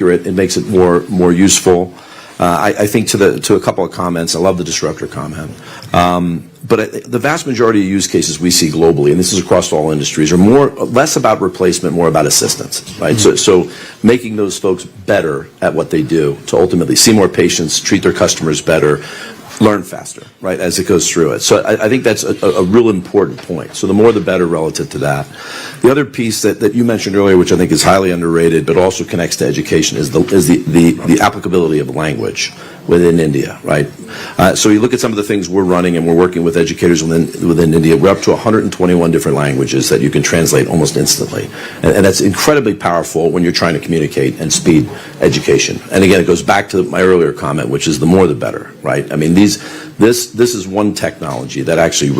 It makes it more useful. I think to a couple of comments, I love the disruptor comment. But the vast majority of use cases we see globally, and this is across all industries, are less about replacement, more about assistance, right? Mm-hmm. So making those folks better at what they do to ultimately see more patients, treat their customers better, learn faster, right, as it goes through it. So I think that's a real important point. So the more the better relative to that. The other piece that you mentioned earlier, which I think is highly underrated, but also connects to education, is the applicability of language within India, right? So you look at some of the things we're running, and we're working with educators within India. We're up to 121 different languages that you can translate almost instantly. And that's incredibly powerful when you're trying to communicate and speed education. And again, it goes back to my earlier comment, which is the more the better, right? I mean, this is one technology that actually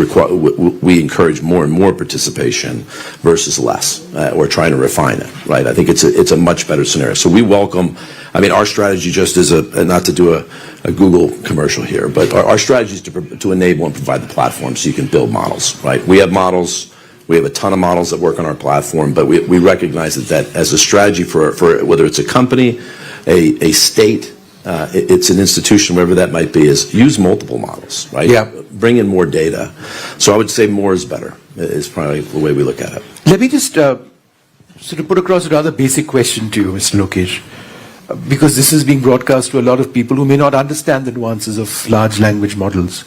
we encourage more and more participation versus less, or trying to refine it, right? I think it's a much better scenario. So we welcome, I mean, our strategy just is not to do a Google commercial here, but our strategy is to enable and provide the platform so you can build models, right? We have models. We have a ton of models that work on our platform, but we recognize that as a strategy for whether it's a company, a state, it's an institution, wherever that might be, is use multiple models, right? Yeah. Bring in more data. So I would say more is better, is probably the way we look at it. Let me just sort of put across a rather basic question to you, Mr. Lokesh, because this is being broadcast to a lot of people who may not understand the nuances of large language models.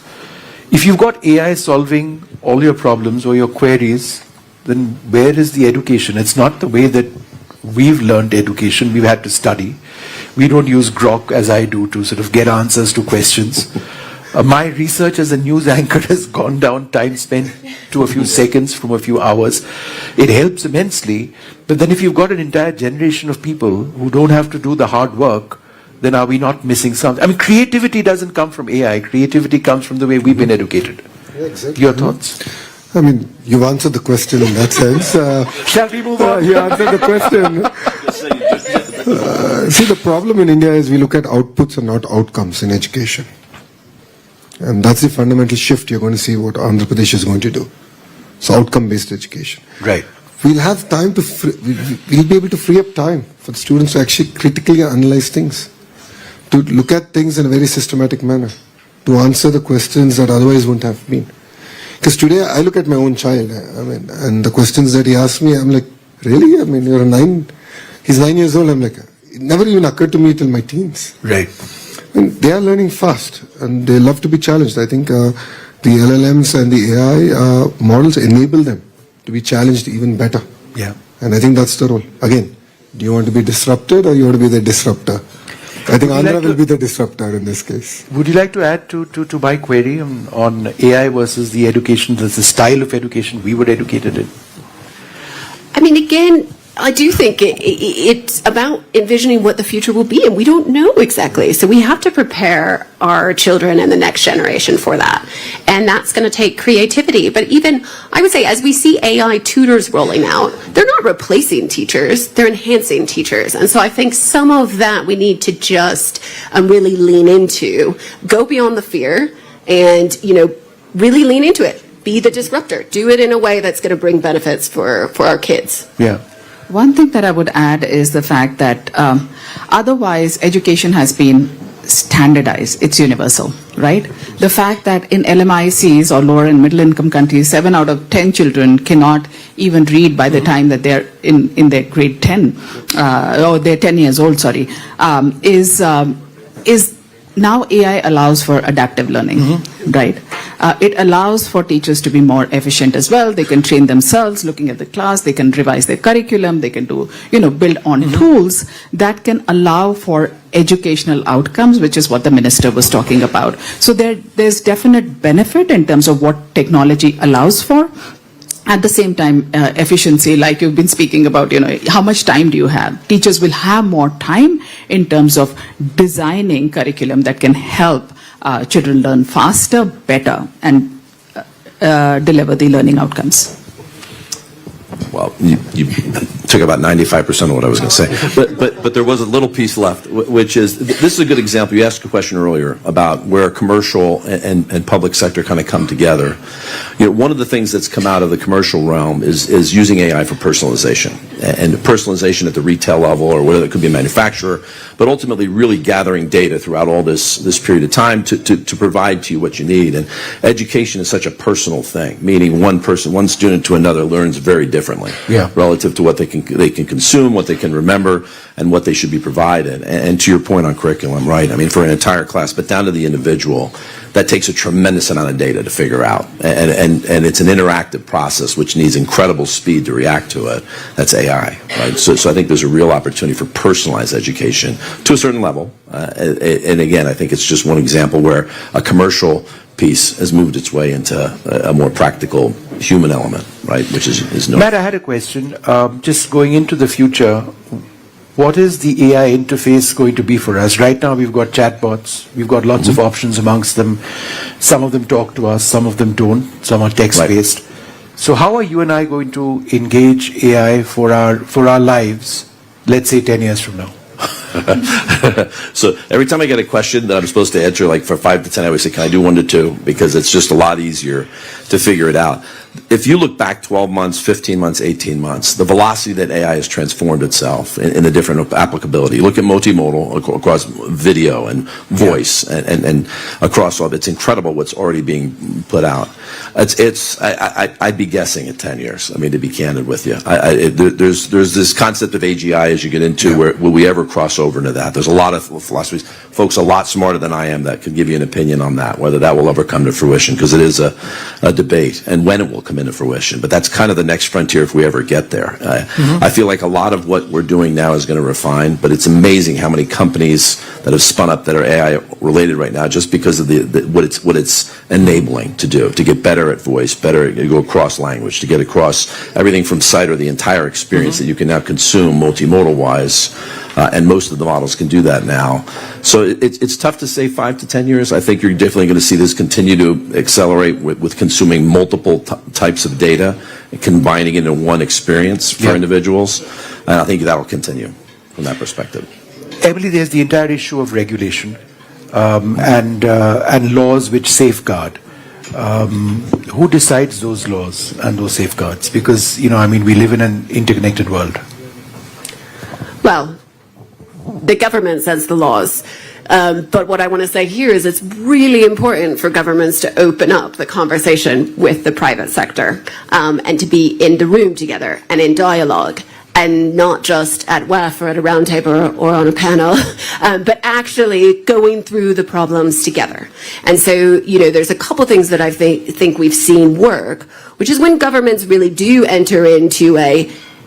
If you've got AI solving all your problems or your queries, then where is the education? It's not the way that we've learned education. We've had to study. We don't use Grok, as I do, to sort of get answers to questions. My research as a news anchor has gone down, time spent to a few seconds from a few hours. It helps immensely. But then if you've got an entire generation of people who don't have to do the hard work, then are we not missing something? I mean, creativity doesn't come from AI. Creativity comes from the way we've been educated. Yeah, exactly. Your thoughts? I mean, you've answered the question in that sense. Shall we move on? You answered the question. See, the problem in India is we look at outputs and not outcomes in education. And that's the fundamental shift you're going to see what Andhra Pradesh is going to do. So outcome-based education. Right. We'll have time to, we'll be able to free up time for the students to actually critically analyze things, to look at things in a very systematic manner, to answer the questions that otherwise wouldn't have been. Because today I look at my own child, I mean, and the questions that he asks me, I'm like, really? I mean, he's 9 years old. I'm like, it never even occurred to me till my teens. Right. I mean, they are learning fast and they love to be challenged. I think the LLMs and the AI models enable them to be challenged even better. Yeah. And I think that's the role. Again, do you want to be disrupted or you want to be the disruptor? I think Andhra will be the disruptor in this case. Would you like to add to my query on AI versus the education, the style of education we were educated in? I mean, again, I do think it's about envisioning what the future will be, and we don't know exactly. So we have to prepare our children and the next generation for that. And that's going to take creativity. But even, I would say, as we see AI tutors rolling out, they're not replacing teachers, they're enhancing teachers. And so I think some of that we need to just really lean into, go beyond the fear, and, really lean into it. Be the disruptor. Do it in a way that's going to bring benefits for our kids. Yeah. One thing that I would add is the fact that otherwise education has been standardized. It's universal, right? The fact that in LMICs or lower and middle income countries, 7 out of 10 children cannot even read by the time that they're in their grade 10, or they're 10 years old, sorry, is now AI allows for adaptive learning, right? It allows for teachers to be more efficient as well. They can train themselves looking at the class. They can revise their curriculum. They can do, build on tools that can allow for educational outcomes, which is what the minister was talking about. So there's definite benefit in terms of what technology allows for. At the same time, efficiency, like you've been speaking about, how much time do you have? Teachers will have more time in terms of designing curriculum that can help children learn faster, better, and deliver the learning outcomes. Well, took about 95% of what I was going to say. But there was a little piece left, which is, this is a good example. You asked a question earlier about where commercial and public sector kind of come together. You know, one of the things that's come out of the commercial realm is using AI for personalization, and personalization at the retail level, or whether it could be a manufacturer, but ultimately really gathering data throughout all this period of time to provide to you what you need. And education is such a personal thing, meaning one student to another learns very differently relative to what they can consume, what they can remember, and what they should be provided. And to your point on curriculum, right? I mean, for an entire class, but down to the individual, that takes a tremendous amount of data to figure out. And it's an interactive process which needs incredible speed to react to it. That's AI, right? So I think there's a real opportunity for personalized education to a certain level. And again, I think it's just one example where a commercial piece has moved its way into a more practical human element, right? Which is no. Matt, I had a question. Just going into the future, what is the AI interface going to be for us? Right now we've got chatbots, we've got lots of options amongst them. Some of them talk to us, some of them don't, some are text-based. Right. So how are you and I going to engage AI for our lives, let's say 10 years from now? So every time I get a question that I'm supposed to answer, like for 5 to 10, I always say, can I do 1 to 2? Because it's just a lot easier to figure it out. If you look back 12 months, 15 months, 18 months, the velocity that AI has transformed itself in the different applicability. Look at multimodal across video and voice and across all of it. It's incredible what's already being put out. I'd be guessing at 10 years. I mean, to be candid with you, there's this concept of AGI as you get into where will we ever cross over into that? There's a lot of philosophies, folks a lot smarter than I am that could give you an opinion on that, whether that will ever come to fruition, because it is a debate, and when it will come into fruition. But that's kind of the next frontier if we ever get there. I feel like a lot of what we're doing now is going to refine, but it's amazing how many companies that have spun up that are AI related right now just because of what it's enabling to do, to get better at voice, better to go across language, to get across everything from sight or the entire experience that you can now consume multimodal wise. And most of the models can do that now. So it's tough to say 5 to 10 years. I think you're definitely going to see this continue to accelerate with consuming multiple types of data and combining it into one experience for individuals. And I think that will continue from that perspective. Emily, there's the entire issue of regulation and laws which safeguard. Who decides those laws and those safeguards? Because, we live in an interconnected world. Well, the government sets the laws. But what I want to say here is it's really important for governments to open up the conversation with the private sector and to be in the room together and in dialogue, and not just at WEF or at a round table or on a panel, but actually going through the problems together. And so, there's a couple things that I think we've seen work, which is when governments really do enter into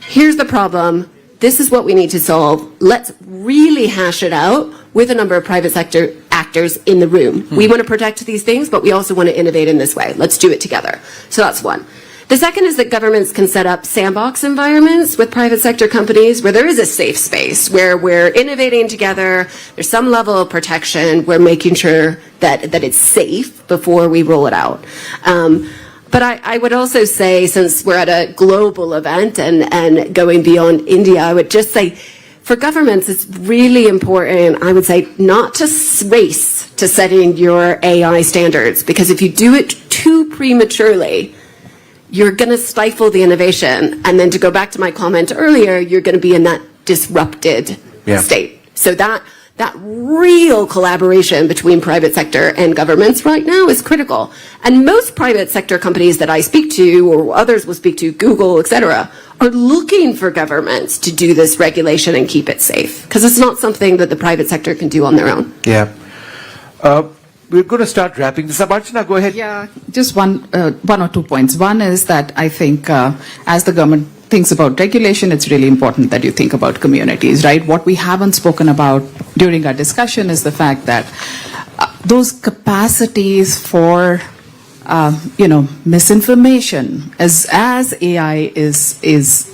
here's the problem, this is what we need to solve. Let's really hash it out with a number of private sector actors in the room. We want to protect these things, but we also want to innovate in this way. Let's do it together. So that's one. The second is that governments can set up sandbox environments with private sector companies where there is a safe space, where we're innovating together, there's some level of protection, we're making sure that it's safe before we roll it out. But I would also say, since we're at a global event and going beyond India, I would just say, for governments, it's really important, I would say, not to race to setting your AI standards, because if you do it too prematurely, you're going to stifle the innovation. And then to go back to my comment earlier, you're going to be in that disrupted state. So that real collaboration between private sector and governments right now is critical. And most private sector companies that I speak to, or others will speak to, Google, et cetera, are looking for governments to do this regulation and keep it safe. Because it's not something that the private sector can do on their own. Yeah. We're going to start wrapping this up. Archana, go ahead. Yeah, just one or 2 points. One is that I think as the government thinks about regulation, it's really important that you think about communities, right? What we haven't spoken about during our discussion is the fact that those capacities for, misinformation, as AI is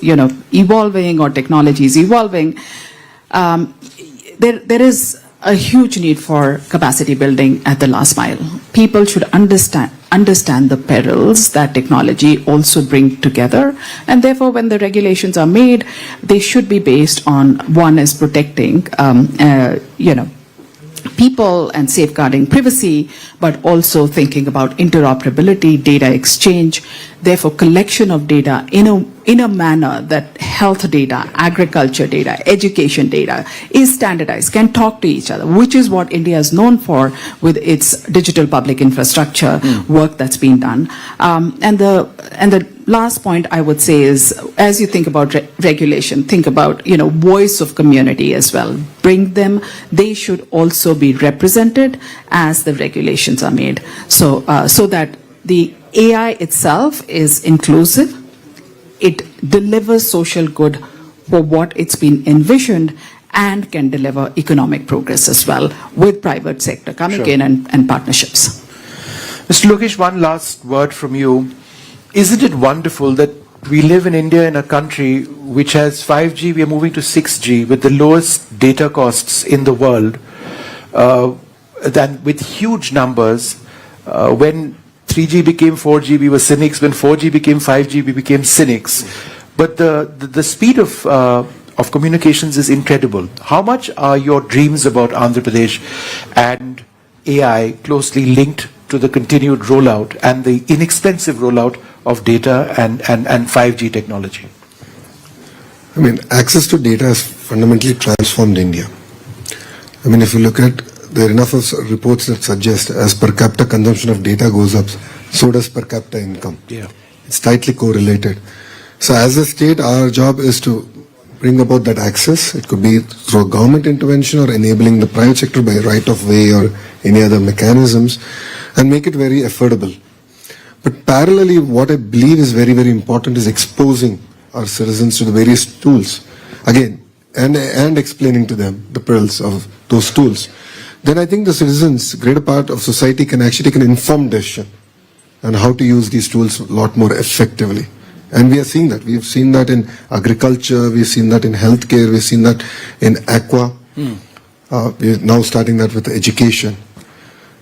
evolving, or technology is evolving, there is a huge need for capacity building at the last mile. People should understand understand the perils that technology also bring together. And therefore, when the regulations are made, they should be based on, one is protecting, people and safeguarding privacy, but also thinking about interoperability, data exchange, therefore collection of data in a manner that health data, agriculture data, education data is standardized, can talk to each other, which is what India is known for with its digital public infrastructure work that's been done. And the last point I would say is, as you think about regulation, think about, voice of community as well. Bring them. They should also be represented as the regulations are made. So that the AI itself is inclusive. It delivers social good for what it's been envisioned and can deliver economic progress as well with private sector coming in and partnerships. Mr. Lokesh, one last word from you. Isn't it wonderful that we live in India, in a country which has 5G, we are moving to 6G with the lowest data costs in the world, with huge numbers. When 3G became 4G, we were cynics. When 4G became 5G, we became cynics. But the speed of communications is incredible. How much are your dreams about Andhra Pradesh and AI closely linked to the continued rollout and the inexpensive rollout of data and 5G technology? I mean, access to data has fundamentally transformed India. I mean, if you look at, there are enough of reports that suggest as per capita consumption of data goes up, so does per capita income. Yeah. It's tightly correlated. So as a state, our job is to bring about that access. It could be through government intervention or enabling the private sector by right of way or any other mechanisms, and make it very affordable. But parallelly, what I believe is very, very important is exposing our citizens to the various tools, again, and explaining to them the perils of those tools. Then I think the citizens, greater part of society, can actually take an informed decision on how to use these tools a lot more effectively. And we are seeing that. We've seen that in agriculture, we've seen that in healthcare, we've seen that in aqua. We're now starting that with education.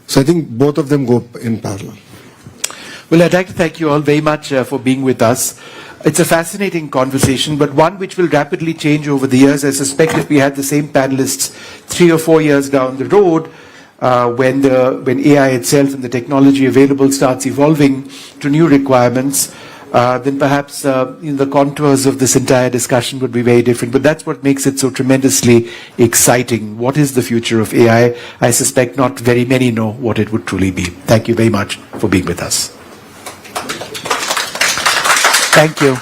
So I think both of them go in parallel. Well, I'd like to thank you all very much for being with us. It's a fascinating conversation, but one which will rapidly change over the years. I suspect if we had the same panelists 3 or 4 years down the road, when AI itself and the technology available starts evolving to new requirements, then perhaps the contours of this entire discussion would be very different. But that's what makes it so tremendously exciting. What is the future of AI? I suspect not very many know what it would truly be. Thank you very much for being with us. Thank you.